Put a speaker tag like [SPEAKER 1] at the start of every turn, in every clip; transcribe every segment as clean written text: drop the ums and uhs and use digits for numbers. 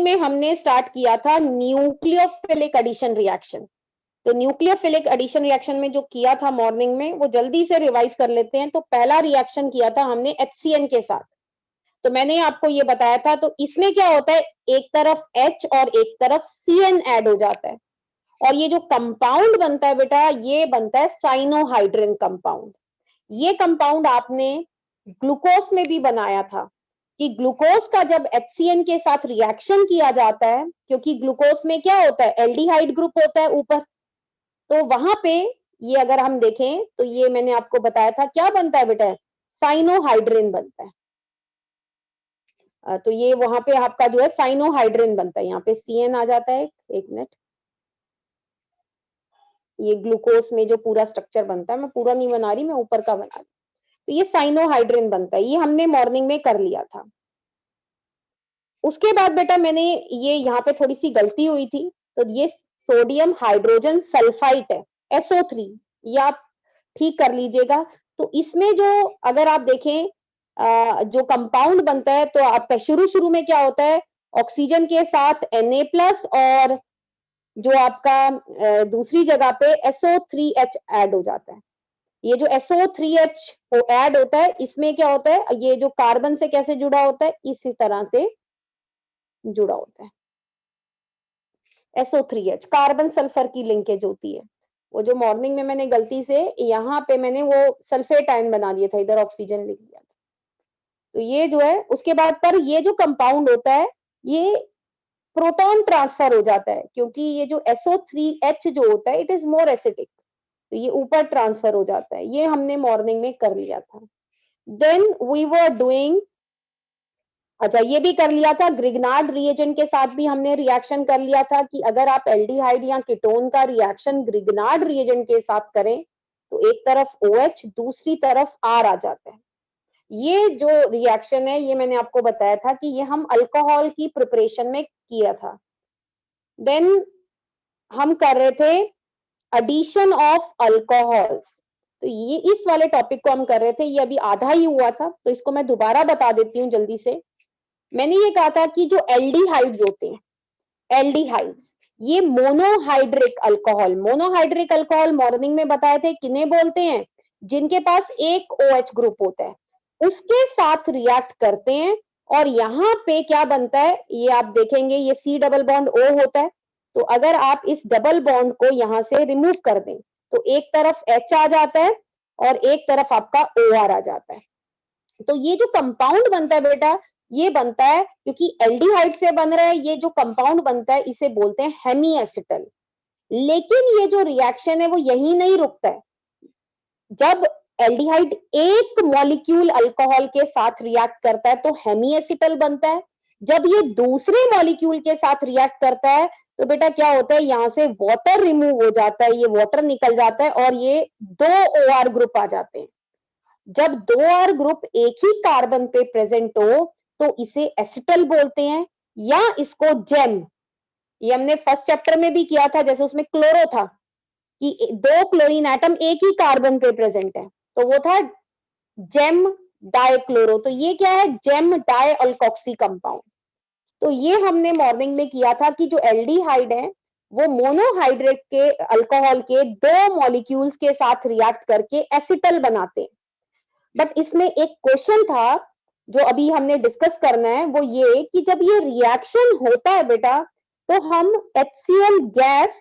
[SPEAKER 1] में हमने स्टार्ट किया था न्यूक्लियोफिलिक एडिशन रिएक्शन। तो न्यूक्लियोफिलिक एडिशन रिएक्शन में जो किया था मॉर्निंग में, वो जल्दी से रिवाइज कर लेते हैं। तो पहला रिएक्शन किया था हमने HCN के साथ। तो मैंने आपको ये बताया था, तो इसमें क्या होता है, एक तरफ H और एक तरफ CN ऐड हो जाता है, और ये जो कंपाउंड बनता है बेटा, ये बनता है साइनोहाइड्रिन कंपाउंड। ये कंपाउंड आपने ग्लूकोज में भी बनाया था, कि ग्लूकोज का जब HCN के साथ रिएक्शन किया जाता है, क्योंकि ग्लूकोज में क्या होता है, एल्डिहाइड ग्रुप होता है ऊपर, तो वहां पे ये अगर हम देखें तो ये मैंने आपको बताया था क्या बनता है बेटा, साइनोहाइड्रिन बनता है। तो ये वहां पे आपका जो है साइनोहाइड्रिन बनता है, यहाँ पे CN आ जाता है। एक मिनट, ये ग्लूकोज में जो पूरा स्ट्रक्चर बनता है, मैं पूरा नहीं बना रही, मैं ऊपर का बना रही। तो ये साइनोहाइड्रिन बनता है, ये हमने मॉर्निंग में कर लिया था। उसके बाद बेटा मैंने ये यहाँ पे थोड़ी सी गलती हुई थी, तो ये सोडियम हाइड्रोजन सल्फाइड है, SO3, ये आप ठीक कर लीजिएगा। तो इसमें जो अगर आप देखें जो कंपाउंड बनता है, तो आप शुरू में क्या होता है, ऑक्सीजन के साथ Na+ और जो आपका दूसरी जगह पे SO3H ऐड हो जाता है। ये जो SO3H ऐड होता है, इसमें क्या होता है, ये जो कार्बन से कैसे जुड़ा होता है, इसी तरह से जुड़ा होता है। SO3H कार्बन सल्फर की लिंकेज होती है। वो जो मॉर्निंग में मैंने गलती से यहाँ पे मैंने वो सल्फेट आयन बना दिया था, इधर ऑक्सीजन लिख दिया था। तो ये जो है, उसके बाद पर ये जो कंपाउंड होता है, ये प्रोटॉन ट्रांसफर हो जाता है, क्योंकि ये जो SO3H जो होता है, इट इज मोर एसिडिक, तो ये ऊपर ट्रांसफर हो जाता है। ये हमने मॉर्निंग में कर लिया था। देन वी वर डूइंग, अच्छा ये भी कर लिया था, ग्रिग्नार्ड रिएजेंट के साथ भी हमने रिएक्शन कर लिया था, कि अगर आप एल्डिहाइड या कीटोन का रिएक्शन ग्रिग्नार्ड रिएजेंट के साथ करें, तो एक तरफ OH दूसरी तरफ R आ जाता है। ये जो रिएक्शन है, ये मैंने आपको बताया था कि ये हम अल्कोहल की प्रिपरेशन में किया था। देन हम कर रहे थे एडिशन ऑफ अल्कोहल्स, तो ये इस वाले टॉपिक को हम कर रहे थे, ये अभी आधा ही हुआ था, तो इसको मैं दोबारा बता देती हूँ जल्दी से। मैंने ये कहा था कि जो एल्डिहाइड्स होते हैं, एल्डिहाइड्स, ये मोनोहाइड्रिक अल्कोहल मॉर्निंग में बताए थे, किन्हें बोलते हैं, जिनके पास एक OH ग्रुप होता है, उसके साथ रिएक्ट करते हैं, और यहाँ पे क्या बनता है, ये आप देखेंगे, ये C डबल बॉन्ड O होता है। तो अगर आप इस डबल बॉन्ड को यहाँ से रिमूव कर दें, तो एक तरफ H आ जाता है और एक तरफ आपका OR आ जाता है। तो ये जो कंपाउंड बनता है बेटा, ये बनता है क्योंकि एल्डिहाइड से बन रहा है, ये जो कंपाउंड बनता है इसे बोलते हैं हेमी एसिटल। लेकिन ये जो रिएक्शन है वो यही नहीं रुकता है। जब एल्डिहाइड एक मॉलिक्यूल अल्कोहल के साथ रिएक्ट करता है तो हेमी एसिटल बनता है। जब ये दूसरे मॉलिक्यूल के साथ रिएक्ट करता है तो बेटा क्या होता है, यहाँ से वाटर रिमूव हो जाता है, ये वाटर निकल जाता है और ये 2 OR ग्रुप आ जाते हैं। जब 2 R ग्रुप एक ही कार्बन पे प्रेजेंट हो तो इसे एसिटल बोलते हैं, या इसको जेम, ये हमने फर्स्ट चैप्टर में भी किया था, जैसे उसमें क्लोरो था कि 2 क्लोरीन एटम एक ही कार्बन पे प्रेजेंट है, तो वो था जेम डाइक्लोरो। तो ये क्या है, जेम डाई अल्कोक्सी कंपाउंड। तो ये हमने मॉर्निंग में किया था कि जो एल्डिहाइड है वो मोनोहाइड्रेट के अल्कोहल के 2 मॉलिक्यूल्स के साथ रिएक्ट करके एसिटल बनाते हैं। बट इसमें एक क्वेश्चन था जो अभी हमने डिस्कस करना है, वो ये कि जब ये रिएक्शन होता है बेटा, तो हम HCl गैस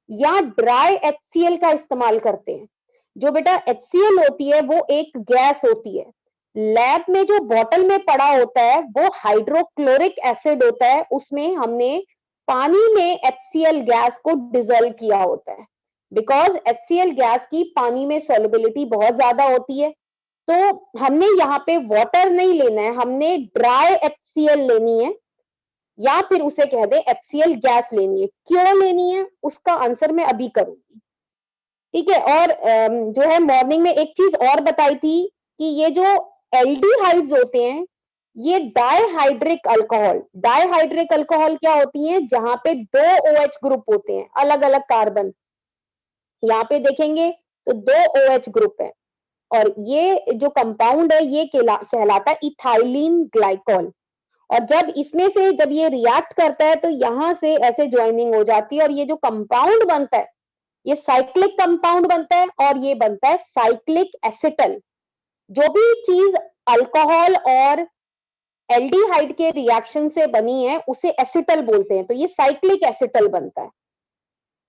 [SPEAKER 1] या ड्राई HCl का इस्तेमाल करते हैं। जो बेटा HCl होती है वो एक गैस होती है, लैब में जो बॉटल में पड़ा होता है वो हाइड्रोक्लोरिक एसिड होता है, उसमें हमने पानी में HCl गैस को डिसॉल्व किया होता है, बिकॉज HCl गैस की पानी में सॉल्युबिलिटी बहुत ज्यादा होती है। तो हमने यहाँ पे वाटर नहीं लेना है, हमने ड्राई HCl लेनी है, या फिर उसे कह दे HCl गैस लेनी है। क्यों लेनी है उसका आंसर मैं अभी करूंगी, ठीक है। और जो है मॉर्निंग में एक चीज और बताई थी कि ये जो एल्डिहाइड्स होते हैं ये डाइहाइड्रिक अल्कोहल क्या होती हैं, जहां पे 2 OH ग्रुप होते हैं, अलग अलग कार्बन, यहाँ पे देखेंगे तो 2 OH ग्रुप है, और ये जो कंपाउंड है ये कहलाता है इथाइलिन ग्लाइकॉल। और जब इसमें से जब ये रिएक्ट करता है तो यहां से ऐसे ज्वाइनिंग हो जाती है और ये जो कंपाउंड बनता है ये साइक्लिक कंपाउंड बनता है और ये बनता है साइक्लिक एसिटल। जो भी चीज अल्कोहल और एल्डिहाइड के रिएक्शन से बनी है उसे एसिटल बोलते हैं, तो ये साइक्लिक एसिटल बनता है।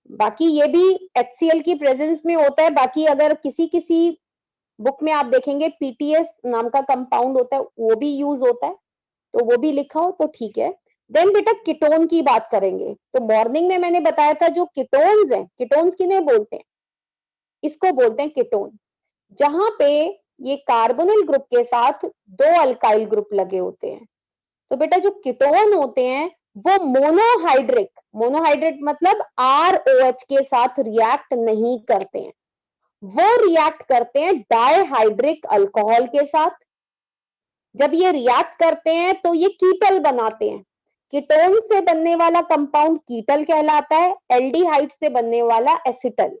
[SPEAKER 1] बाकी ये भी HCl की प्रेजेंस में होता है। बाकी अगर किसी किसी बुक में आप देखेंगे PTS नाम का कंपाउंड होता है, वो भी यूज होता है, तो वो भी लिखा हो तो ठीक है। देन बेटा कीटोन की बात करेंगे, तो मॉर्निंग में मैंने बताया था जो कीटोन्स हैं, कीटोन्स किन्हें बोलते हैं, इसको बोलते हैं कीटोन, जहां पे ये कार्बोनिल ग्रुप के साथ दो अल्काइल ग्रुप लगे होते हैं। तो बेटा जो कीटोन होते हैं वो मोनोहाइड्रिक, मोनोहाइड्रेट मतलब ROH के साथ रिएक्ट नहीं करते हैं, वो रिएक्ट करते हैं डाइहाइड्रिक अल्कोहल के साथ। जब ये रिएक्ट करते हैं तो ये कीटल बनाते हैं। कीटोन से बनने वाला कंपाउंड कीटल कहलाता है, एल्डिहाइड से बनने वाला एसिटल।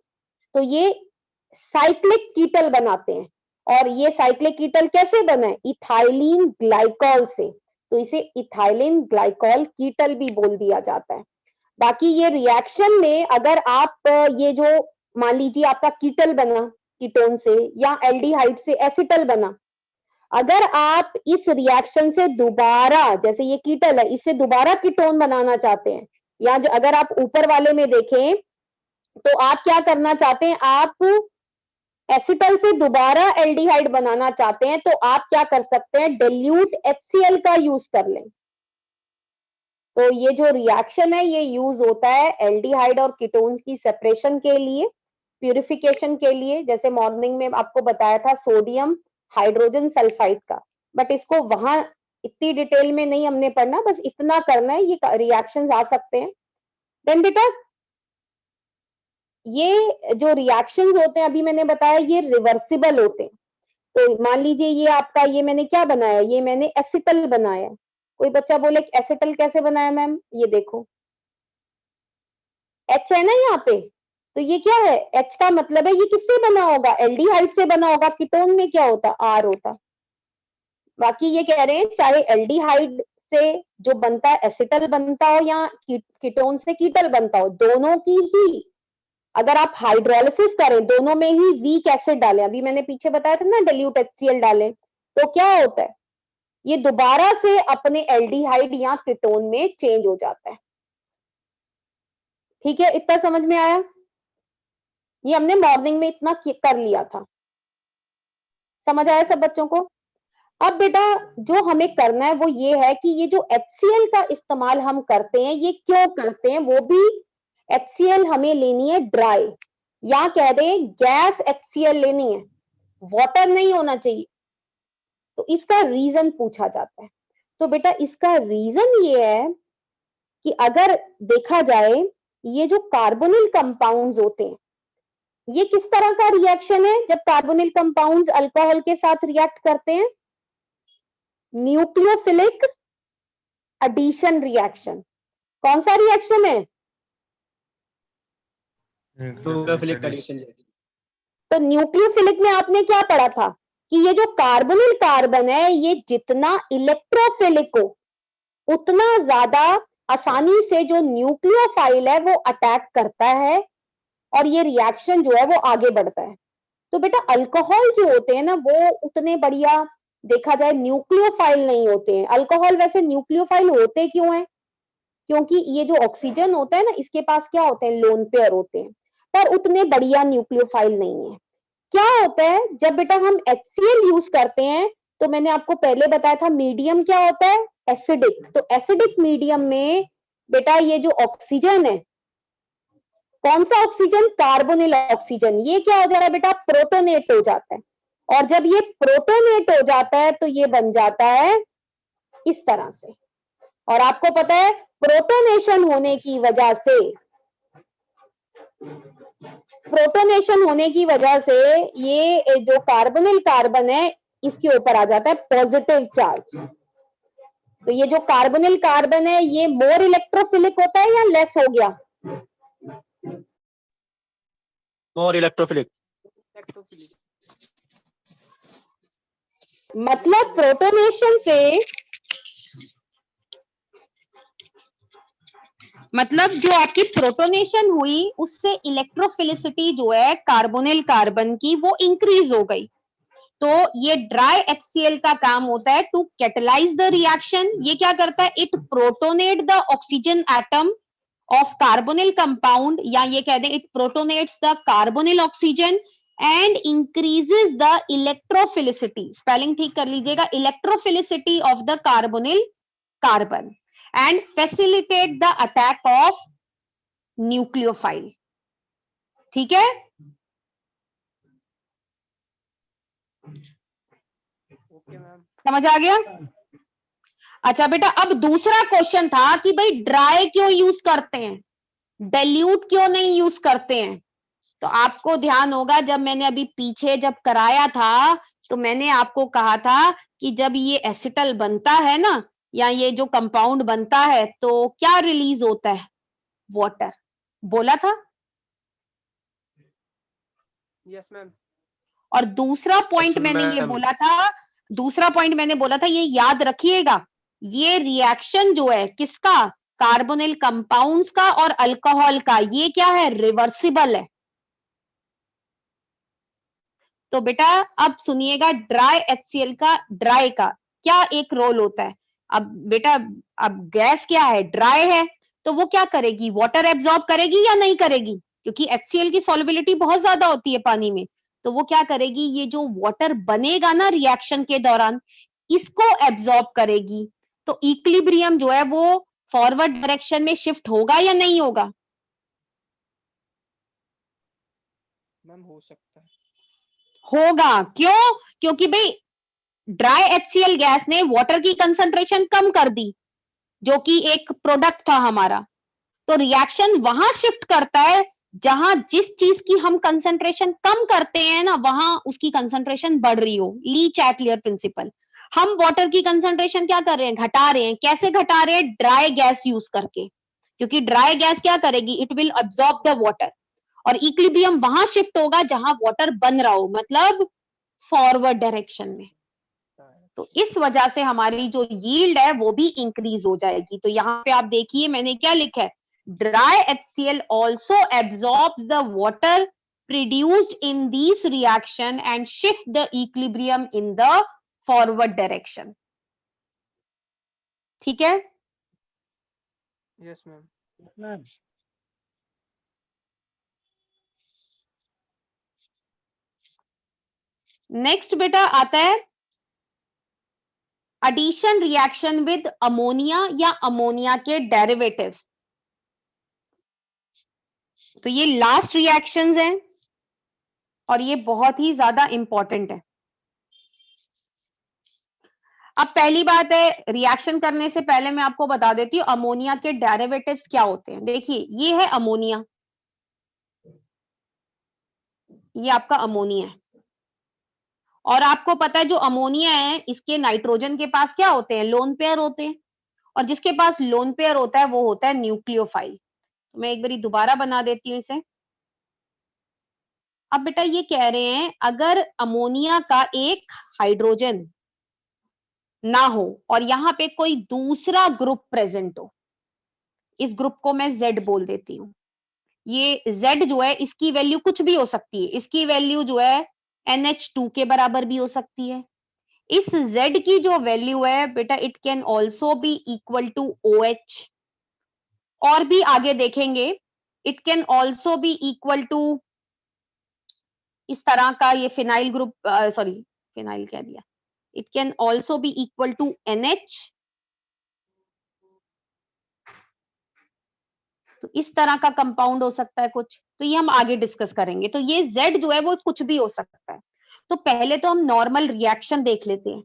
[SPEAKER 1] तो ये साइक्लिक कीटल बनाते हैं। और ये साइक्लिक कीटल कैसे बना है, इथाइलिन ग्लाइकॉल से, तो इसे इथाइलिन ग्लाइकॉल कीटल भी बोल दिया जाता है। बाकी ये रिएक्शन में अगर आप ये जो मान लीजिए आपका कीटल बना कीटोन से या एल्डिहाइड से एसिटल बना, अगर आप इस रिएक्शन से दोबारा, जैसे ये कीटल है, इससे दोबारा कीटोन बनाना चाहते हैं, या जो अगर आप ऊपर वाले में देखें तो आप क्या करना चाहते हैं, आप एसिटल से दोबारा एल्डिहाइड बनाना चाहते हैं, तो आप क्या कर सकते हैं, डिल्यूट HCl का यूज कर लें। तो ये जो रिएक्शन है ये यूज होता है एल्डिहाइड और कीटोन्स की सेपरेशन के लिए, प्यूरिफिकेशन के लिए। जैसे मॉर्निंग में आपको बताया था सोडियम हाइड्रोजन सल्फाइड का, बट इसको वहां इतनी डिटेल में नहीं हमने पढ़ना, बस इतना करना है, ये रिएक्शंस आ सकते हैं। देन बेटा ये जो रिएक्शंस होते हैं अभी मैंने बताया ये रिवर्सिबल होते हैं। तो मान लीजिए ये आपका, ये मैंने क्या बनाया, ये मैंने एसिटल बनाया। कोई बच्चा बोले एसिटल कैसे बनाया मैम, ये देखो H है ना यहाँ पे, तो ये क्या है, H का मतलब है ये किससे बना होगा, एल्डिहाइड से बना होगा। कीटोन में क्या होता, R होता। बाकी ये कह रहे हैं चाहे एल्डिहाइड से जो बनता है एसिटल बनता हो या कीटोन से कीटल बनता हो, दोनों की ही अगर आप हाइड्रोलिसिस करें, दोनों में ही वीक एसिड डालें, अभी मैंने पीछे बताया था ना डिल्यूट HCl डालें, तो क्या होता है, ये दोबारा से अपने एल्डिहाइड या कीटोन में चेंज हो जाता है। ठीक है, इतना समझ में आया, ये हमने मॉर्निंग में इतना कर लिया था, समझ आया सब बच्चों को। अब बेटा जो हमें करना है वो ये है कि ये जो HCl का इस्तेमाल हम करते हैं ये क्यों करते हैं, वो भी HCl हमें लेनी है ड्राई, या कह दें गैस HCl लेनी है, वाटर नहीं होना चाहिए। तो इसका रीजन पूछा जाता है। तो बेटा इसका रीजन ये है कि अगर देखा जाए ये जो कार्बोनिल कंपाउंड्स होते हैं, ये किस तरह का रिएक्शन है जब कार्बोनिल कंपाउंड्स अल्कोहल के साथ रिएक्ट करते हैं, न्यूक्लियोफिलिक एडिशन रिएक्शन। कौन सा रिएक्शन है,
[SPEAKER 2] न्यूक्लियोफिलिक एडिशन।
[SPEAKER 1] तो न्यूक्लियोफिलिक में आपने क्या पढ़ा था कि ये जो कार्बोनिल कार्बन है ये जितना इलेक्ट्रोफिलिक हो उतना ज्यादा आसानी से जो न्यूक्लियोफाइल है वो अटैक करता है और ये रिएक्शन जो है वो आगे बढ़ता है। तो बेटा अल्कोहल जो होते हैं ना वो उतने बढ़िया देखा जाए न्यूक्लियोफाइल नहीं होते हैं। अल्कोहल वैसे न्यूक्लियोफाइल होते क्यों है, क्योंकि ये जो ऑक्सीजन होता है ना इसके पास क्या होते हैं, लोन पेयर होते हैं, पर उतने बढ़िया न्यूक्लियोफाइल नहीं है। क्या होता है जब बेटा हम HCl यूज करते हैं, तो मैंने आपको पहले बताया था मीडियम क्या होता है, एसिडिक। तो एसिडिक मीडियम में बेटा ये जो ऑक्सीजन है, कौन सा ऑक्सीजन, कार्बोनिल ऑक्सीजन, ये क्या हो जाता है बेटा, प्रोटोनेट हो जाता है। और जब ये प्रोटोनेट हो जाता है तो ये बन जाता है इस तरह से। और आपको पता है प्रोटोनेशन होने की वजह से, प्रोटोनेशन होने की वजह से ये जो कार्बोनिल कार्बन है इसके ऊपर आ जाता है पॉजिटिव चार्ज। तो ये जो कार्बोनिल कार्बन है ये मोर इलेक्ट्रोफिलिक होता है या लेस हो गया,
[SPEAKER 2] मोर इलेक्ट्रोफिलिक।
[SPEAKER 1] मतलब प्रोटोनेशन से मतलब जो आपकी प्रोटोनेशन हुई उससे इलेक्ट्रोफिलिसिटी जो है कार्बोनिल कार्बन की वो इंक्रीज हो गई। तो ये ड्राई HCl का काम होता है टू कैटलाइज द रिएक्शन। ये क्या करता है, it protonate the oxygen atom of carbonyl compound, या ये कह दें it protonates the carbonyl oxygen and increases the electrophilicity, spelling ठीक कर लीजिएगा, electrophilicity of the carbonyl carbon and facilitate the attack of nucleophile. ठीक है,
[SPEAKER 3] ओके मैम।
[SPEAKER 1] समझ आ गया? अच्छा बेटा, अब दूसरा क्वेश्चन था कि भाई ड्राई क्यों यूज करते हैं, डाइल्यूट क्यों नहीं यूज करते हैं। तो आपको ध्यान होगा जब मैंने अभी पीछे जब कराया था तो मैंने आपको कहा था कि जब ये एसिटल बनता है ना, या ये जो कंपाउंड बनता है, तो क्या रिलीज होता है, वाटर, बोला था।
[SPEAKER 3] Yes ma'am.
[SPEAKER 1] और दूसरा पॉइंट
[SPEAKER 2] Yes,
[SPEAKER 1] मैंने ये
[SPEAKER 2] ma'am.
[SPEAKER 1] बोला था, दूसरा पॉइंट मैंने बोला था, ये याद रखिएगा, ये रिएक्शन जो है किसका, कार्बोनिल कंपाउंड्स का और अल्कोहल का, ये क्या है, रिवर्सिबल है। तो बेटा अब सुनिएगा, ड्राई HCl का, ड्राई का क्या एक रोल होता है। अब बेटा, अब गैस क्या है, ड्राई है, तो वो क्या करेगी, वाटर एब्जॉर्ब करेगी या नहीं करेगी, क्योंकि HCl की सॉल्युबिलिटी बहुत ज्यादा होती है पानी में। तो वो क्या करेगी, ये जो वाटर बनेगा ना रिएक्शन के दौरान, इसको एब्जॉर्ब करेगी। तो इक्विलिब्रियम जो है वो फॉरवर्ड डायरेक्शन में शिफ्ट होगा या नहीं होगा।
[SPEAKER 3] मैम हो सकता है।
[SPEAKER 1] होगा, क्यों, क्योंकि भाई ड्राई HCl गैस ने वाटर की कंसंट्रेशन कम कर दी, जो कि एक प्रोडक्ट था हमारा। तो रिएक्शन वहां शिफ्ट करता है जहां जिस चीज की हम कंसंट्रेशन कम करते हैं ना, वहां उसकी कंसंट्रेशन बढ़ रही हो। ली चैटलियर प्रिंसिपल। हम वाटर की कंसंट्रेशन क्या कर रहे हैं, घटा रहे हैं। कैसे घटा रहे हैं, ड्राई गैस यूज करके, क्योंकि ड्राई गैस क्या करेगी, it will absorb the water, और इक्विलिब्रियम वहां शिफ्ट होगा जहां वाटर बन रहा हो, मतलब फॉरवर्ड डायरेक्शन में। तो इस वजह से हमारी जो यील्ड है वो भी इंक्रीज हो जाएगी। तो यहाँ पे आप देखिए मैंने क्या लिखा है, dry HCl also absorbs the water produced in this reaction and shift the equilibrium in the forward direction. ठीक है,
[SPEAKER 3] यस मैम।
[SPEAKER 1] नेक्स्ट बेटा आता है एडिशन रिएक्शन विद अमोनिया या अमोनिया के डेरिवेटिव्स। तो ये लास्ट रिएक्शंस हैं और ये बहुत ही ज्यादा इंपॉर्टेंट है। अब पहली बात है, रिएक्शन करने से पहले मैं आपको बता देती हूँ अमोनिया के डेरिवेटिव्स क्या होते हैं। देखिए ये है अमोनिया, ये आपका अमोनिया है, और आपको पता है जो अमोनिया है इसके नाइट्रोजन के पास क्या होते हैं, लोन पेयर होते हैं, और जिसके पास लोन पेयर होता है वो होता है न्यूक्लियोफाइल। तो मैं एक बारी दोबारा बना देती हूँ इसे। अब बेटा ये कह रहे हैं अगर अमोनिया का एक हाइड्रोजन ना हो और यहाँ पे कोई दूसरा ग्रुप प्रेजेंट हो, इस ग्रुप को मैं Z बोल देती हूँ। ये Z जो है इसकी वैल्यू कुछ भी हो सकती है, इसकी वैल्यू जो है NH2 के बराबर भी हो सकती है। इस Z की जो वैल्यू है बेटा, it can also be equal to OH, और भी आगे देखेंगे it can also be equal to इस तरह का ये फिनाइल ग्रुप, सॉरी फिनाइल कह दिया, it can also be equal to NH। तो इस तरह का कंपाउंड हो सकता है कुछ, तो ये हम आगे डिस्कस करेंगे। तो ये Z जो है वो कुछ भी हो सकता है। तो पहले तो हम नॉर्मल रिएक्शन देख लेते हैं,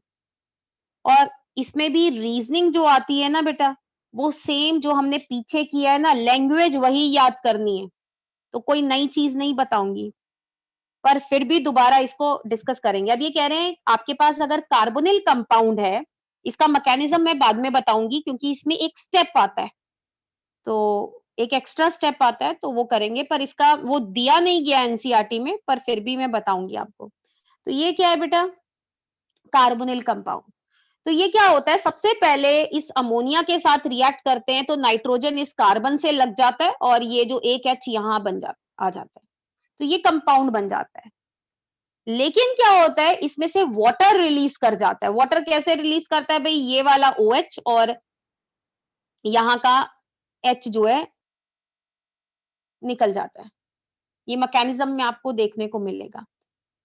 [SPEAKER 1] और इसमें भी रीजनिंग जो आती है ना बेटा, वो सेम जो हमने पीछे किया है ना, लैंग्वेज वही याद करनी है। तो कोई नई चीज नहीं बताऊंगी, पर फिर भी दोबारा इसको डिस्कस करेंगे। अब ये कह रहे हैं आपके पास अगर कार्बोनिल कंपाउंड है, इसका मैकेनिज्म मैं बाद में बताऊंगी क्योंकि इसमें एक स्टेप आता है, तो एक एक्स्ट्रा स्टेप आता है तो वो करेंगे, पर इसका वो दिया नहीं गया एनसीईआरटी में, पर फिर भी मैं बताऊंगी आपको। तो ये क्या है बेटा, कार्बोनिल कंपाउंड। तो ये क्या होता है, सबसे पहले इस अमोनिया के साथ रिएक्ट करते हैं तो नाइट्रोजन इस कार्बन से लग जाता है और ये जो एक H यहां आ जाता है, तो ये कंपाउंड बन जाता है। लेकिन क्या होता है, इसमें से वाटर रिलीज कर जाता है। वाटर कैसे रिलीज करता है भाई, ये वाला OH और यहाँ का H जो है निकल जाता है। ये मैकेनिज्म में आपको देखने को मिलेगा।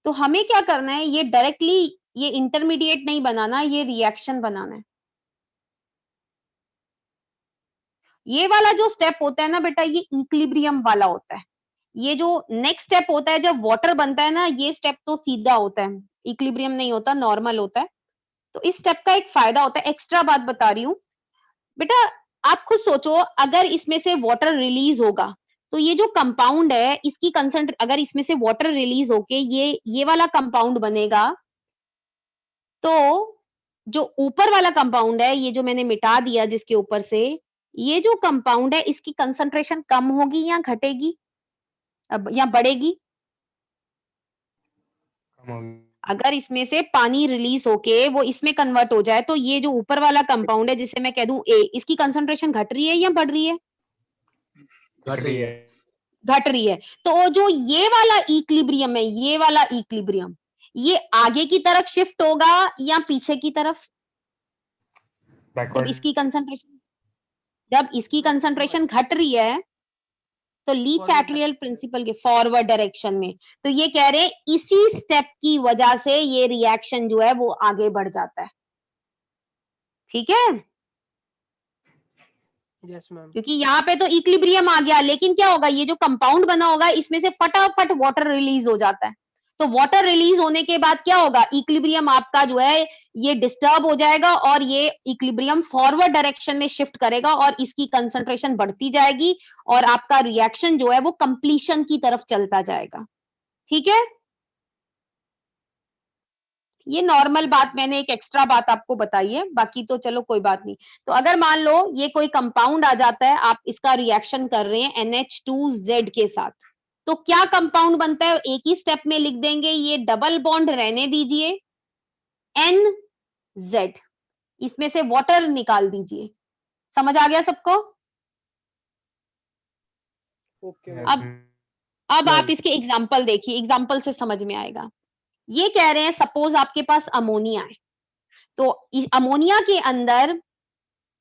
[SPEAKER 1] तो हमें क्या करना है, ये डायरेक्टली ये इंटरमीडिएट नहीं बनाना, ये रिएक्शन बनाना है। ये वाला जो स्टेप होता है ना बेटा, ये इक्विलिब्रियम वाला होता है। ये जो नेक्स्ट स्टेप होता है जब वाटर बनता है ना, ये स्टेप तो सीधा होता है, इक्विलिब्रियम नहीं होता, नॉर्मल होता है। तो इस स्टेप का एक फायदा होता है, एक्स्ट्रा बात बता रही हूँ बेटा। आप खुद सोचो, अगर इसमें से वाटर रिलीज होगा तो ये जो कंपाउंड है इसकी कंसेंट्रेशन, अगर इसमें से वाटर रिलीज होके ये वाला कंपाउंड बनेगा, तो जो ऊपर वाला कंपाउंड है, ये जो मैंने मिटा दिया जिसके ऊपर से, ये जो कंपाउंड है इसकी कंसेंट्रेशन कम होगी या घटेगी, अब या बढ़ेगी? अगर इसमें से पानी रिलीज होके वो इसमें कन्वर्ट हो जाए तो ये जो ऊपर वाला कंपाउंड है जिसे मैं कह दूं A, इसकी कंसेंट्रेशन घट रही है या बढ़ रही है?
[SPEAKER 2] घट रही है।
[SPEAKER 1] घट रही है। तो जो ये वाला इक्विलिब्रियम है, ये वाला इक्विलिब्रियम, ये आगे की तरफ शिफ्ट होगा या पीछे की तरफ? जब इसकी कंसेंट्रेशन घट रही है तो ली चैटलियल प्रिंसिपल के फॉरवर्ड डायरेक्शन में, तो ये कह रहे हैं इसी स्टेप की वजह से ये रिएक्शन जो है वो आगे बढ़ जाता है। ठीक है?
[SPEAKER 3] Yes ma'am.
[SPEAKER 1] क्योंकि यहाँ पे तो इक्विलिब्रियम आ गया, लेकिन क्या होगा, ये जो कंपाउंड बना होगा इसमें से फटाफट वाटर रिलीज हो जाता है। तो वाटर रिलीज होने के बाद क्या होगा, इक्विलिब्रियम आपका जो है ये डिस्टर्ब हो जाएगा और ये इक्विलिब्रियम फॉरवर्ड डायरेक्शन में शिफ्ट करेगा और इसकी कंसंट्रेशन बढ़ती जाएगी और आपका रिएक्शन जो है वो कंप्लीशन की तरफ चलता जाएगा। ठीक है? ये नॉर्मल बात, मैंने एक एक्स्ट्रा बात आपको बताई है, बाकी तो चलो कोई बात नहीं। तो अगर मान लो ये कोई कंपाउंड आ जाता है, आप इसका रिएक्शन कर रहे हैं NH2Z के साथ, तो क्या कंपाउंड बनता है, एक ही स्टेप में लिख देंगे, ये डबल बॉन्ड रहने दीजिए NZ, इसमें से वाटर निकाल दीजिए। समझ आ गया सबको?
[SPEAKER 3] ओके।
[SPEAKER 1] अब आप इसके एग्जाम्पल देखिए, एग्जाम्पल से समझ में आएगा। ये कह रहे हैं सपोज आपके पास अमोनिया है, तो अमोनिया के अंदर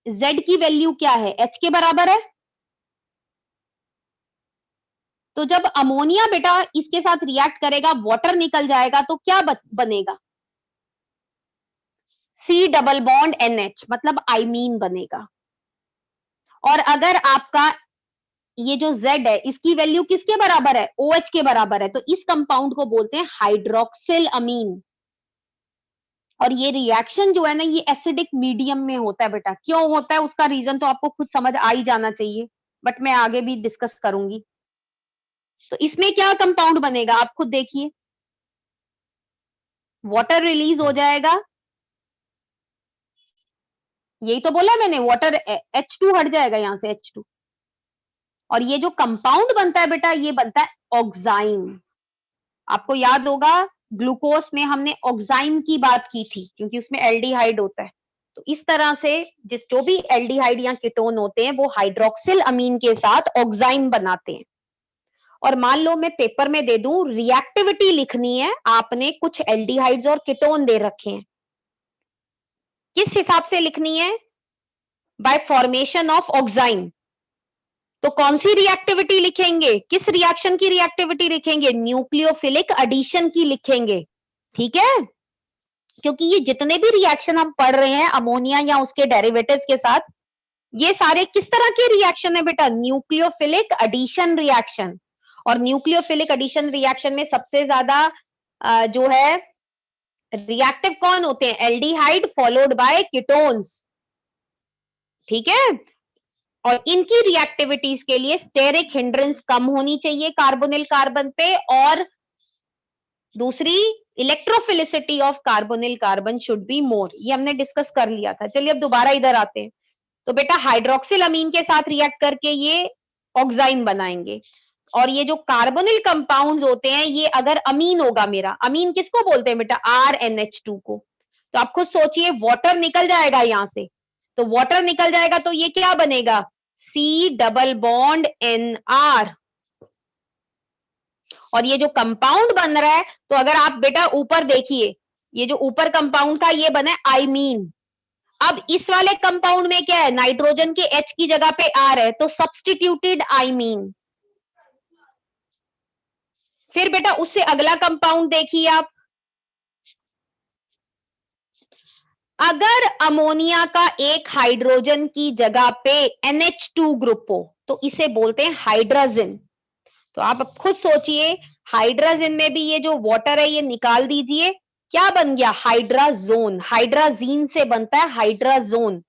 [SPEAKER 1] Z की वैल्यू क्या है, H के बराबर है। तो जब अमोनिया बेटा इसके साथ रिएक्ट करेगा, वाटर निकल जाएगा, तो क्या बनेगा, C डबल बॉन्ड NH, मतलब आइमीन बनेगा। और अगर आपका ये जो Z है इसकी वैल्यू किसके बराबर है, OH के बराबर है, तो इस कंपाउंड को बोलते हैं हाइड्रोक्सिल अमीन। और ये रिएक्शन जो है ना, ये एसिडिक मीडियम में होता है बेटा। क्यों होता है उसका रीजन तो आपको खुद समझ आ ही जाना चाहिए, बट मैं आगे भी डिस्कस करूंगी। तो इसमें क्या कंपाउंड बनेगा आप खुद देखिए, वाटर रिलीज हो जाएगा, यही तो बोला मैंने, वाटर H2 हट जाएगा यहां से H2, और ये जो कंपाउंड बनता है बेटा ये बनता है ऑक्साइम। आपको याद होगा ग्लूकोज में हमने ऑक्साइम की बात की थी, क्योंकि उसमें एल्डिहाइड होता है। तो इस तरह से जो भी एल्डिहाइड या कीटोन होते हैं वो हाइड्रोक्सिल अमीन के साथ ऑक्साइम बनाते हैं। और मान लो मैं पेपर में दे दूं, रिएक्टिविटी लिखनी है, आपने कुछ एल्डिहाइड्स और कीटोन दे रखे हैं, किस हिसाब से लिखनी है, बाय फॉर्मेशन ऑफ ऑक्साइम। तो कौन सी रिएक्टिविटी लिखेंगे, किस रिएक्शन की रिएक्टिविटी लिखेंगे, न्यूक्लियोफिलिक एडिशन की लिखेंगे। ठीक है? क्योंकि ये जितने भी रिएक्शन हम पढ़ रहे हैं अमोनिया या उसके डेरिवेटिव्स के साथ, ये सारे किस तरह के रिएक्शन है बेटा, न्यूक्लियोफिलिक एडिशन रिएक्शन। और न्यूक्लियोफिलिक एडिशन रिएक्शन में सबसे ज्यादा जो है रिएक्टिव कौन होते हैं, एल्डिहाइड फॉलोड बाय कीटोन्स। ठीक है? और इनकी रिएक्टिविटीज के लिए स्टेरिक हिंड्रेंस कम होनी चाहिए कार्बोनिल कार्बन पे, और दूसरी electrophilicity of carbonyl carbon should be more. ये हमने डिस्कस कर लिया था। चलिए अब दोबारा इधर आते हैं। तो बेटा हाइड्रोक्सिल अमीन के साथ रिएक्ट करके ये ऑक्साइम बनाएंगे, और ये जो कार्बोनिल कंपाउंड्स होते हैं, ये अगर अमीन होगा मेरा, अमीन किसको बोलते हैं बेटा, RNH2 को, तो आप खुद सोचिए, वाटर निकल जाएगा यहां से, तो वाटर निकल जाएगा तो ये क्या बनेगा, C डबल बॉन्ड NR। और ये जो कंपाउंड बन रहा है, तो अगर आप बेटा ऊपर देखिए, ये जो ऊपर कंपाउंड था ये बना है आइमीन। अब इस वाले कंपाउंड में क्या है, नाइट्रोजन के H की जगह पे R है, तो सब्स्टिट्यूटेड आइमीन। फिर बेटा उससे अगला कंपाउंड देखिए आप, अगर अमोनिया का एक हाइड्रोजन की जगह पे NH2 ग्रुप हो तो इसे बोलते हैं हाइड्राजिन। तो आप अब खुद सोचिए, हाइड्राजिन में भी ये जो वाटर है ये निकाल दीजिए, क्या बन गया, हाइड्राजोन। हाइड्राजीन से बनता है हाइड्राजोन,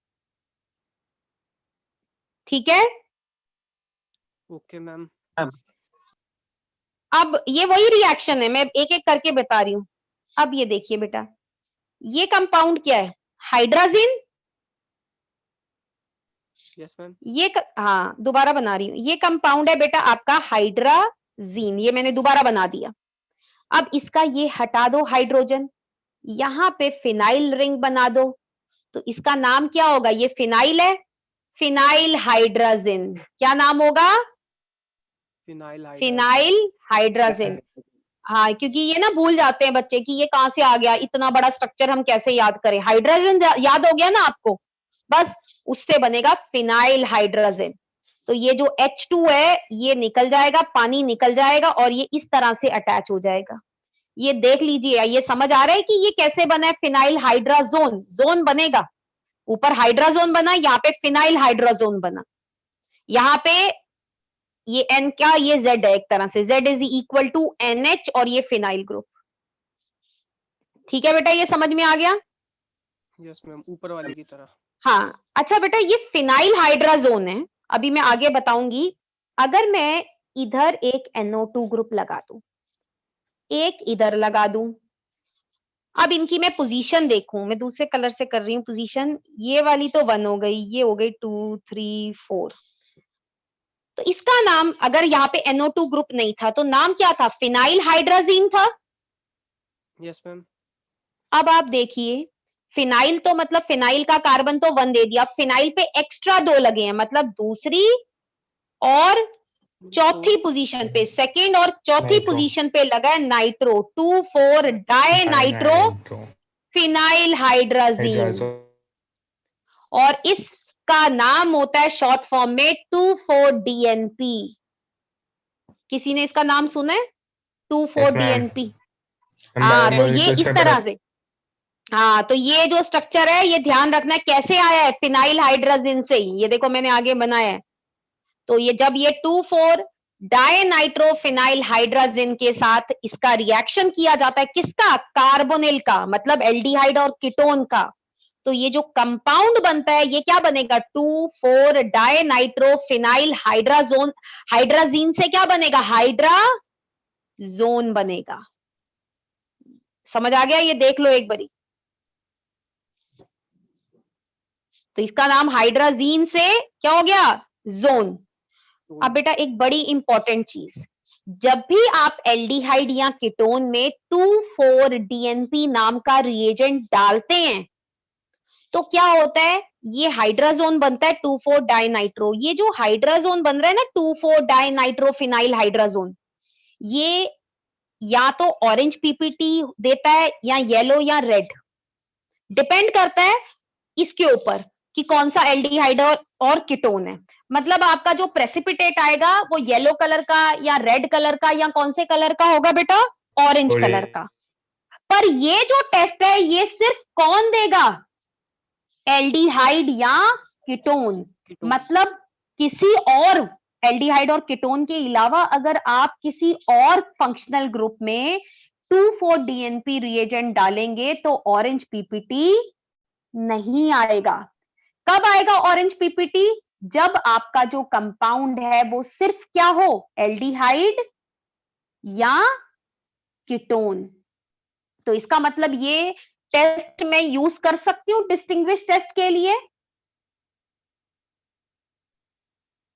[SPEAKER 1] ठीक है।
[SPEAKER 3] Okay ma'am.
[SPEAKER 1] अब ये वही रिएक्शन है, मैं एक एक करके बता रही हूं। अब ये देखिए बेटा, ये कंपाउंड क्या है, हाइड्राजिन।
[SPEAKER 3] Yes ma'am.
[SPEAKER 1] हाँ दोबारा बना रही हूं, ये कंपाउंड है बेटा आपका हाइड्राजीन, ये मैंने दोबारा बना दिया। अब इसका ये हटा दो हाइड्रोजन, यहां पे फिनाइल रिंग बना दो, तो इसका नाम क्या होगा, ये फिनाइल है, फिनाइल हाइड्राजिन। क्या नाम होगा, फिनाइल हाइड्राजिन। हाँ, क्योंकि ये ना भूल जाते हैं बच्चे कि ये कहां से आ गया, इतना बड़ा स्ट्रक्चर हम कैसे याद करें। हाइड्रोजन याद हो गया ना आपको, बस उससे बनेगा फिनाइल हाइड्रोजन। तो ये जो H2 है ये निकल जाएगा, पानी निकल जाएगा और ये इस तरह से अटैच हो जाएगा। ये देख लीजिए, ये समझ आ रहा है कि ये कैसे बना है, फिनाइल हाइड्राजोन, जोन बनेगा, ऊपर हाइड्राजोन बना, यहाँ पे फिनाइल हाइड्राजोन बना। यहाँ पे ये N क्या, ये Z है एक तरह से, Z is equal to NH और ये फिनाइल ग्रुप। ठीक है बेटा, ये समझ में आ गया।
[SPEAKER 3] यस मैम, ऊपर वाले की तरह।
[SPEAKER 1] हाँ अच्छा बेटा, ये फिनाइल हाइड्राजोन है, अभी मैं आगे बताऊंगी। अगर मैं इधर एक NO2 ग्रुप लगा दूं, एक इधर लगा दूं, अब इनकी मैं पोजीशन देखूं, मैं दूसरे कलर से कर रही हूं पोजीशन, ये वाली तो 1 हो गई, ये हो गई 2 3 4। तो इसका नाम, अगर यहाँ पे NO2 ग्रुप नहीं था तो नाम क्या था, फिनाइल हाइड्राजीन था।
[SPEAKER 3] Yes ma'am.
[SPEAKER 1] अब आप देखिए, फिनाइल तो मतलब फिनाइल का कार्बन तो 1 दे दिया, फिनाइल पे एक्स्ट्रा 2 लगे हैं, मतलब दूसरी और चौथी पोजीशन पे, सेकंड और चौथी पोजीशन पे लगा है nitro, 2,4 dinitro phenylhydrazine. और इसका नाम होता है शॉर्ट फॉर्म में 2,4-DNP। किसी ने इसका नाम सुना है, 2,4-DNP? हाँ, तो ये इस तरह से, हाँ तो ये जो स्ट्रक्चर है ये ध्यान रखना है कैसे आया है, फिनाइल हाइड्राजिन से ही। ये देखो मैंने आगे बनाया है, तो ये जब ये 2,4 डायनाइट्रोफिनाइल हाइड्राजिन के साथ इसका रिएक्शन किया जाता है, किसका, कार्बोनिल का, मतलब एल्डिहाइड और कीटोन का, तो ये जो कंपाउंड बनता है ये क्या बनेगा, 2,4 डायनाइट्रोफिनाइल हाइड्राजोन, हाइड्राजीन से क्या बनेगा, हाइड्राजोन बनेगा। समझ आ गया, ये देख लो एक बारी। तो इसका नाम हाइड्राजीन से क्या हो गया, जोन। अब बेटा एक बड़ी इंपॉर्टेंट चीज, जब भी आप एल्डिहाइड या कीटोन में 2,4-DNP नाम का रिएजेंट डालते हैं तो क्या होता है, ये हाइड्राजोन बनता है 2,4 डाइनाइट्रो। ये जो हाइड्राजोन बन रहा है ना, 2,4 डाइनाइट्रोफिनाइल हाइड्राजोन, ये या तो ऑरेंज पीपीटी देता है या येलो या रेड, डिपेंड करता है इसके ऊपर कि कौन सा एल्डिहाइड और कीटोन है। मतलब आपका जो प्रेसिपिटेट आएगा वो येलो कलर का या रेड कलर का या कौन से कलर का होगा बेटा, ऑरेंज कलर का। पर ये जो टेस्ट है ये सिर्फ कौन देगा, एल्डिहाइड या कीटोन। मतलब किसी और एल्डिहाइड और कीटोन के अलावा अगर आप किसी और फंक्शनल ग्रुप में 2,4-DNP रिएजेंट डालेंगे तो ऑरेंज पीपीटी नहीं आएगा। कब आएगा ऑरेंज पीपीटी, जब आपका जो कंपाउंड है वो सिर्फ क्या हो, एल्डिहाइड या कीटोन। तो इसका मतलब ये टेस्ट मैं यूज कर सकती हूं डिस्टिंग्विश टेस्ट के लिए।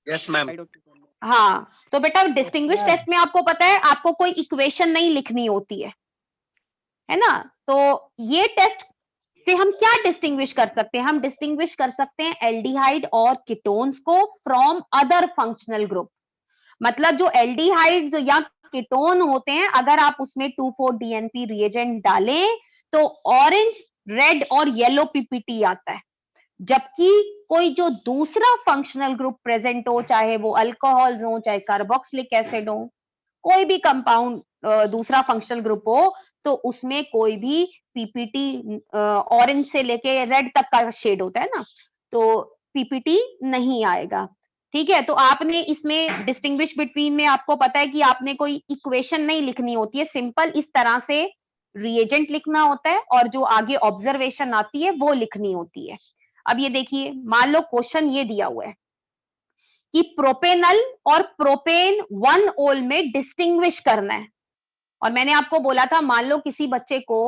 [SPEAKER 2] Yes ma'am.
[SPEAKER 1] हाँ, तो बेटा डिस्टिंग्विश टेस्ट में आपको पता है आपको कोई इक्वेशन नहीं लिखनी होती है ना, तो ये टेस्ट इससे हम क्या डिस्टिंग्विश कर सकते हैं? हम डिस्टिंग्विश कर सकते हैं एल्डिहाइड और कीटोन्स को फ्रॉम अदर फंक्शनल ग्रुप। मतलब जो एल्डिहाइड या कीटोन होते हैं, अगर आप उसमें 2,4-DNP रिएजेंट डालें तो ऑरेंज, रेड और येलो पीपीटी आता है। जबकि कोई जो दूसरा फंक्शनल ग्रुप प्रेजेंट हो, चाहे वो अल्कोहल्स हो, चाहे कार्बोक्सिलिक एसिड हो, कोई भी कंपाउंड दूसरा फंक्शनल ग्रुप हो, तो उसमें कोई भी पीपीटी ऑरेंज से लेके रेड तक का शेड होता है ना, तो पीपीटी नहीं आएगा। ठीक है, तो आपने इसमें डिस्टिंग्विश बिटवीन में आपको पता है कि आपने कोई इक्वेशन नहीं लिखनी होती है, सिंपल इस तरह से रिएजेंट लिखना होता है और जो आगे ऑब्जर्वेशन आती है वो लिखनी होती है। अब ये देखिए, मान लो क्वेश्चन ये दिया हुआ है कि प्रोपेनल और प्रोपेन 1 ओल में डिस्टिंग्विश करना है, और मैंने आपको बोला था मान लो किसी बच्चे को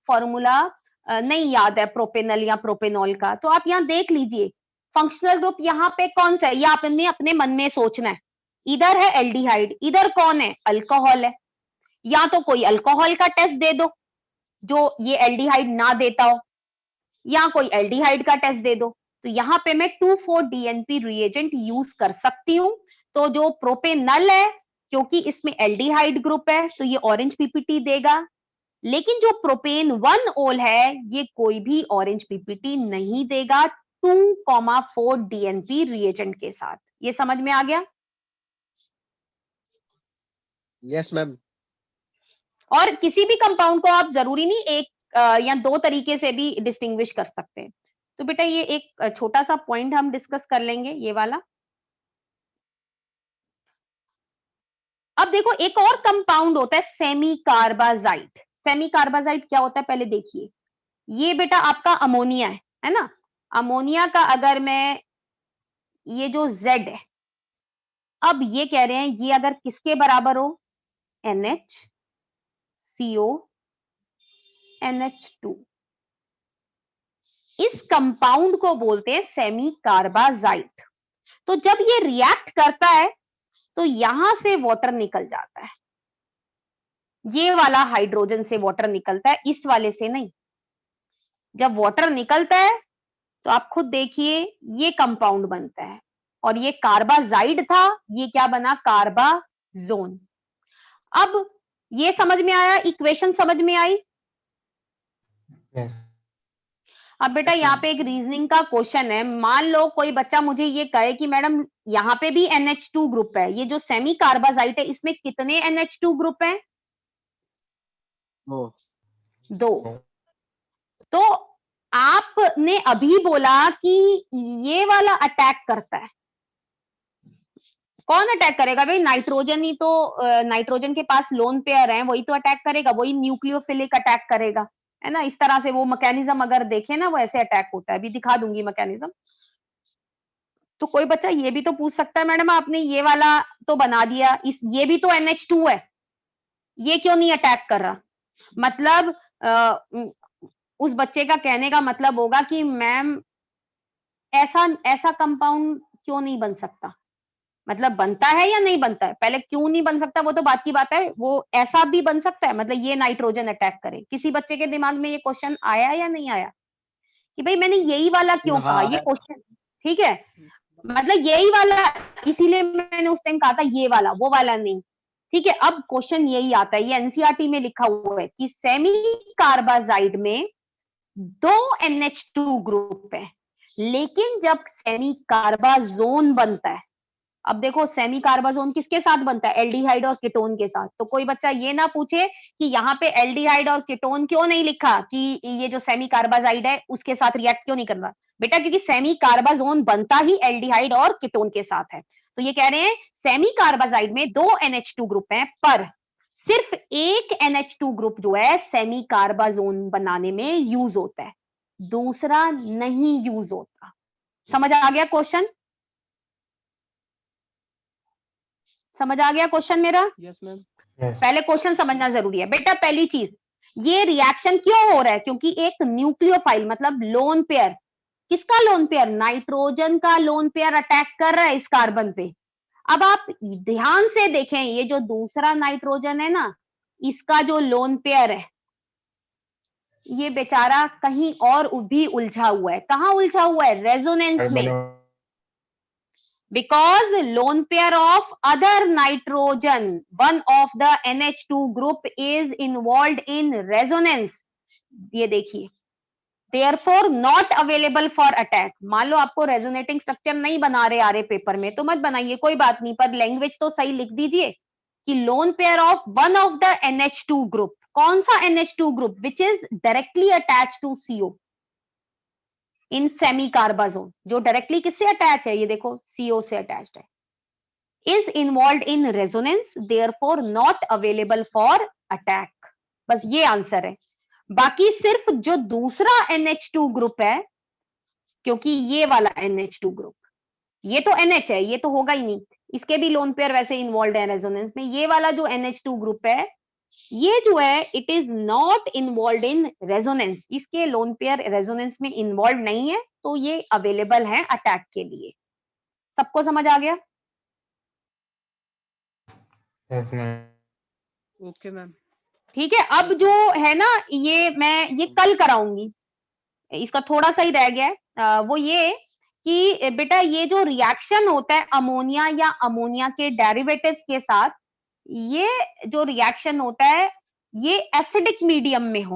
[SPEAKER 1] फॉर्मूला नहीं याद है प्रोपेनल या प्रोपेनॉल का, तो आप यहां देख लीजिए फंक्शनल ग्रुप यहाँ पे कौन सा है, ये आपने अपने मन में सोचना है। इधर है एल्डिहाइड, इधर कौन है, अल्कोहल है। या तो कोई अल्कोहल का टेस्ट दे दो जो ये एल्डिहाइड ना देता हो, या कोई एल्डिहाइड का टेस्ट दे दो। तो यहाँ पे मैं 2,4-DNP रिएजेंट यूज कर सकती हूँ। तो जो प्रोपेनल है, क्योंकि इसमें एल्डिहाइड ग्रुप है तो ये ऑरेंज पीपीटी देगा, लेकिन जो प्रोपेन 1 ओल है ये कोई भी ऑरेंज पीपीटी नहीं देगा 2,4-DNP रिएजेंट के साथ। ये समझ में आ गया?
[SPEAKER 2] Yes, ma'am.
[SPEAKER 1] और किसी भी कंपाउंड को आप जरूरी नहीं एक या 2 तरीके से भी डिस्टिंग्विश कर सकते हैं। तो बेटा ये एक छोटा सा पॉइंट हम डिस्कस कर लेंगे, ये वाला। अब देखो एक और कंपाउंड होता है सेमी कार्बाजाइड। सेमी कार्बाजाइड क्या होता है पहले देखिए। ये बेटा आपका अमोनिया है ना? अमोनिया का अगर मैं ये जो Z है, अब ये कह रहे हैं ये अगर किसके बराबर हो, NH CO NH2, इस कंपाउंड को बोलते हैं सेमी कार्बाजाइड। तो जब ये रिएक्ट करता है तो यहां से वाटर निकल जाता है, ये वाला हाइड्रोजन से वाटर निकलता है, इस वाले से नहीं। जब वाटर निकलता है तो आप खुद देखिए ये कंपाउंड बनता है, और ये कार्बाजाइड था, ये क्या बना, कार्बाजोन। अब ये समझ में आया, इक्वेशन समझ में आई?
[SPEAKER 2] Yes.
[SPEAKER 1] अब बेटा यहाँ पे एक रीजनिंग का क्वेश्चन है। मान लो कोई बच्चा मुझे ये कहे कि मैडम यहाँ पे भी NH2 ग्रुप है, ये जो सेमी कार्बाजाइड है इसमें कितने NH2 ग्रुप हैं? 2। तो आपने अभी बोला कि ये वाला अटैक करता है, कौन अटैक करेगा भाई? नाइट्रोजन ही तो, नाइट्रोजन के पास लोन पेयर है, वही तो अटैक करेगा, वही न्यूक्लियोफिलिक अटैक करेगा, है ना? इस तरह से वो मैकेनिज्म अगर देखें ना, वो ऐसे अटैक होता है, अभी दिखा दूंगी मैकेनिज्म। तो कोई बच्चा ये भी तो पूछ सकता है मैडम आपने ये वाला तो बना दिया, इस ये भी तो NH2 है, ये क्यों नहीं अटैक कर रहा? मतलब उस बच्चे का कहने का मतलब होगा कि मैम ऐसा कंपाउंड क्यों नहीं बन सकता, मतलब बनता है या नहीं बनता है? पहले क्यों नहीं बन सकता वो तो बात की बात है, वो ऐसा भी बन सकता है, मतलब ये नाइट्रोजन अटैक करे। किसी बच्चे के दिमाग में ये क्वेश्चन आया या नहीं आया कि भाई मैंने यही वाला क्यों कहा? ये क्वेश्चन, ठीक है, मतलब यही वाला, इसीलिए मैंने उस टाइम कहा था ये वाला, वो वाला नहीं। ठीक है, अब क्वेश्चन यही आता है, ये एनसीईआरटी में लिखा हुआ है कि सेमी कार्बाजाइड में 2 NH2 ग्रुप है, लेकिन जब सेमी कार्बाजोन बनता है, अब देखो सेमी कार्बाजोन किसके साथ बनता है? एल्डिहाइड और कीटोन के साथ। तो कोई बच्चा ये ना पूछे कि यहाँ पे एल्डिहाइड और कीटोन क्यों नहीं लिखा, कि ये जो सेमी कार्बाजाइड है उसके साथ रिएक्ट क्यों नहीं कर रहा? बेटा क्योंकि सेमी कार्बाजोन बनता ही एल्डिहाइड और कीटोन के साथ है। तो ये कह रहे हैं सेमी कार्बाजाइड में 2 NH2 ग्रुप हैं, पर सिर्फ एक NH2 ग्रुप जो है सेमी कार्बाजोन बनाने में यूज होता है, दूसरा नहीं यूज होता। समझ आ गया क्वेश्चन? समझ आ गया क्वेश्चन मेरा?
[SPEAKER 3] Yes ma'am.
[SPEAKER 1] पहले क्वेश्चन समझना जरूरी है बेटा। पहली चीज, ये रिएक्शन क्यों हो रहा है? क्योंकि एक न्यूक्लियोफाइल मतलब लोन पेयर, किसका लोन पेयर? नाइट्रोजन का लोन पेयर अटैक कर रहा है इस कार्बन पे। अब आप ध्यान से देखें, ये जो दूसरा नाइट्रोजन है ना, इसका जो लोन पेयर है ये बेचारा कहीं और भी उलझा हुआ है। कहाँ उलझा हुआ है? रेजोनेंस में। Because lone pair of other nitrogen, one of the NH2 group is involved in resonance. ये देखिए, therefore not available for attack. मान लो आपको रेजोनेटिंग स्ट्रक्चर नहीं बना रहे आ रहे पेपर में, तो मत बनाइए, कोई बात नहीं, पर लैंग्वेज तो सही लिख दीजिए कि lone pair of one of the NH2 group. कौन सा NH2 group? Which is directly attach to CO in semicarbazone, जो डायरेक्टली किससे अटैच है? ये देखो, CO से अटैच्ड है। Is involve in resonance, therefore not available for attack. बस ये आंसर है। बाकी सिर्फ जो दूसरा NH2 ग्रुप है, क्योंकि ये वाला NH2 ग्रुप, ये तो NH है, ये तो होगा ही नहीं, इसके भी लोन पेयर वैसे इन्वॉल्व है रेजोनेंस में। ये वाला जो NH2 ग्रुप है, ये जो है it is not involve in resonance, इसके लोन पेयर रेजोनेंस में इन्वॉल्व नहीं है, तो ये अवेलेबल है अटैक के लिए। सबको समझ आ गया?
[SPEAKER 2] Yes, ma'am.
[SPEAKER 3] Okay ma'am.
[SPEAKER 1] ठीक है। अब जो है ना, ये मैं ये कल कराऊंगी, इसका थोड़ा सा ही रह गया है। वो ये कि बेटा ये जो रिएक्शन होता है अमोनिया या अमोनिया के डेरिवेटिव्स के साथ, ये जो रिएक्शन होता है ये एसिडिक मीडियम में हो